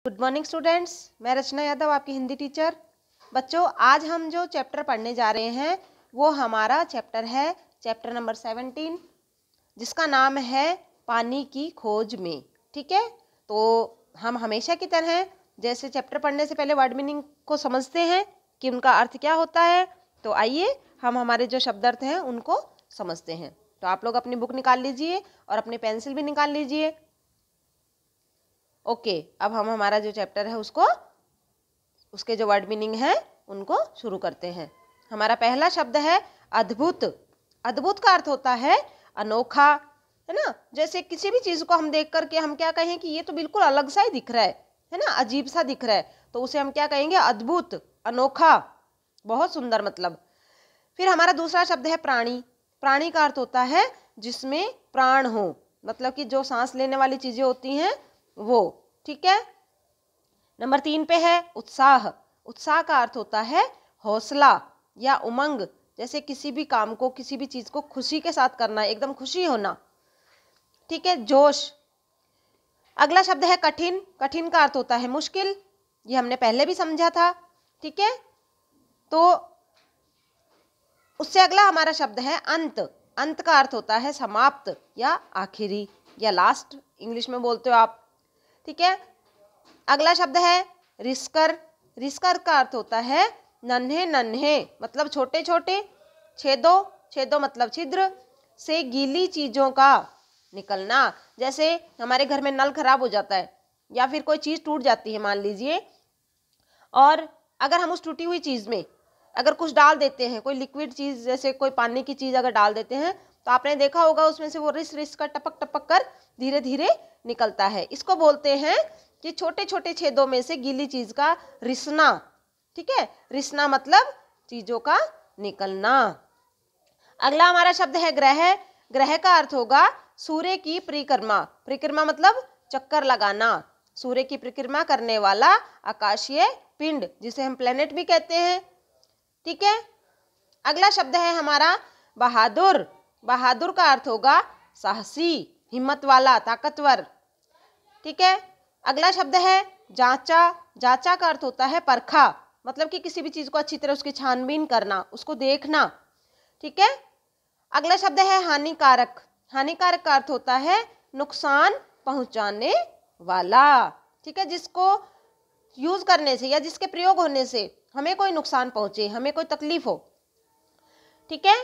Good morning students, मैं रचना यादव आपकी Hindi teacher. बच्चों, आज हम जो चैप्टर पढ़ने जा रहे हैं वो हमारा चैप्टर है चैप्टर नंबर 17, जिसका नाम है पानी की खोज में। ठीक है, तो हम हमेशा की तरह जैसे चैप्टर पढ़ने से पहले वर्ड मीनिंग को समझते हैं कि उनका अर्थ क्या होता है। तो आइए हम हमारे जो शब्द अर्थ हैं उनको समझते हैं। तो आप लोग अपनी बुक निकाल लीजिए और अपनी पेंसिल भी निकाल लीजिए। ओके, अब हम हमारा जो चैप्टर है उसके जो वर्ड मीनिंग है उनको शुरू करते हैं। हमारा पहला शब्द है अद्भुत। अद्भुत का अर्थ होता है अनोखा, है ना। जैसे किसी भी चीज को हम देख करके हम क्या कहें कि ये तो बिल्कुल अलग सा ही दिख रहा है ना, अजीब सा दिख रहा है, तो उसे हम क्या कहेंगे? अद्भुत, अनोखा, बहुत सुंदर मतलब। फिर हमारा दूसरा शब्द है प्राणी। प्राणी का अर्थ होता है जिसमें प्राण हो, मतलब कि जो सांस लेने वाली चीजें होती हैं वो। ठीक है। नंबर 3 पे है उत्साह। उत्साह का अर्थ होता है हौसला या उमंग, जैसे किसी भी काम को, किसी भी चीज को खुशी के साथ करना, एकदम खुशी होना। ठीक है, जोश। अगला शब्द है कठिन। कठिन का अर्थ होता है मुश्किल, ये हमने पहले भी समझा था। ठीक है, तो उससे अगला हमारा शब्द है अंत। अंत का अर्थ होता है समाप्त या आखिरी या लास्ट, इंग्लिश में बोलते हो आप। ठीक है, अगला शब्द है रिस्कर। रिस्कर का अर्थ होता है नन्हे नन्हे, मतलब छोटे छोटे, छेदों, छेदों मतलब छिद्र से गीली चीजों का निकलना। जैसे हमारे घर में नल खराब हो जाता है या फिर कोई चीज टूट जाती है मान लीजिए, और अगर हम उस टूटी हुई चीज में अगर कुछ डाल देते हैं, कोई लिक्विड चीज, जैसे कोई पानी की चीज अगर डाल देते हैं, तो आपने देखा होगा उसमें से वो रिस रिस कर, टपक टपक कर धीरे धीरे निकलता है। इसको बोलते हैं कि छोटे छोटे छेदों में से गीली चीज का रिसना। ठीक है, रिसना मतलब चीजों का निकलना। अगला हमारा शब्द है ग्रह। ग्रह का अर्थ होगा सूर्य की परिक्रमा। परिक्रमा मतलब चक्कर लगाना, सूर्य की परिक्रमा करने वाला आकाशीय पिंड, जिसे हम प्लेनेट भी कहते हैं। ठीक है, अगला शब्द है हमारा बहादुर। बहादुर का अर्थ होगा साहसी, हिम्मत वाला, ताकतवर। ठीक है, अगला शब्द है जांचा। जांचा का अर्थ होता है परखा, मतलब कि किसी भी चीज को अच्छी तरह उसकी छानबीन करना, उसको देखना। ठीक है, अगला शब्द है हानिकारक। हानिकारक का अर्थ होता है नुकसान पहुंचाने वाला। ठीक है, जिसको यूज करने से या जिसके प्रयोग होने से हमें कोई नुकसान पहुंचे, हमें कोई तकलीफ हो। ठीक है,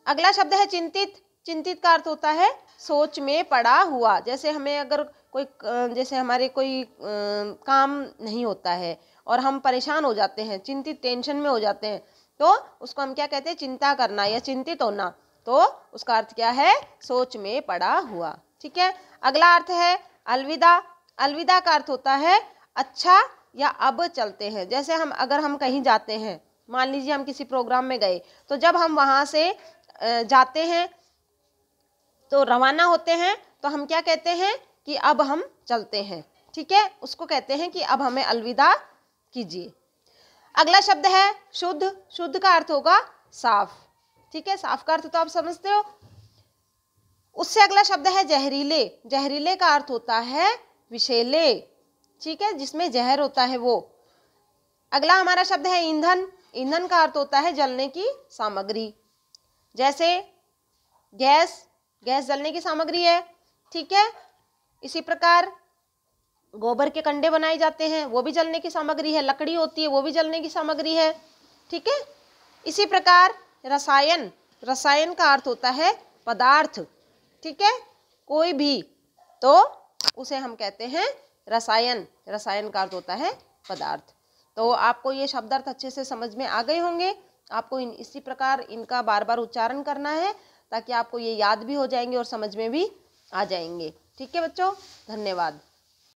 अगला शब्द है चिंतित। चिंतित का अर्थ होता है सोच में पड़ा हुआ। जैसे हमें अगर कोई, जैसे हमारे कोई काम नहीं होता है और हम परेशान हो जाते हैं, चिंतित, टेंशन में हो जाते हैं, तो उसको हम क्या कहते हैं? चिंता करना या चिंतित होना। तो उसका अर्थ क्या है? सोच में पड़ा हुआ। ठीक है, अगला अर्थ है अलविदा। अलविदा का अर्थ होता है अच्छा या अब चलते हैं। जैसे अगर हम कहीं जाते हैं, मान लीजिए हम किसी प्रोग्राम में गए, तो जब हम वहां से जाते हैं तो रवाना होते हैं, तो हम क्या कहते हैं कि अब हम चलते हैं। ठीक है, उसको कहते हैं कि अब हमें अलविदा कीजिए। अगला शब्द है शुद्ध। शुद्ध का अर्थ होगा साफ। ठीक है, साफ का अर्थ तो आप समझते हो। उससे अगला शब्द है जहरीले। जहरीले का अर्थ होता है विषैले। ठीक है, जिसमें जहर होता है वो। अगला हमारा शब्द है ईंधन। ईंधन का अर्थ होता है जलने की सामग्री। जैसे गैस, गैस जलने की सामग्री है। ठीक है, इसी प्रकार गोबर के कंडे बनाए जाते हैं, वो भी जलने की सामग्री है। लकड़ी होती है, वो भी जलने की सामग्री है। ठीक है, इसी प्रकार रसायन। रसायन का अर्थ होता है पदार्थ। ठीक है, कोई भी, तो उसे हम कहते हैं रसायन। रसायन का अर्थ होता है पदार्थ। तो आपको ये शब्द अर्थ अच्छे से समझ में आ गए होंगे। आपको इसी प्रकार इनका बार बार उच्चारण करना है, ताकि आपको ये याद भी हो जाएंगे और समझ में भी आ जाएंगे। ठीक है बच्चों, धन्यवाद।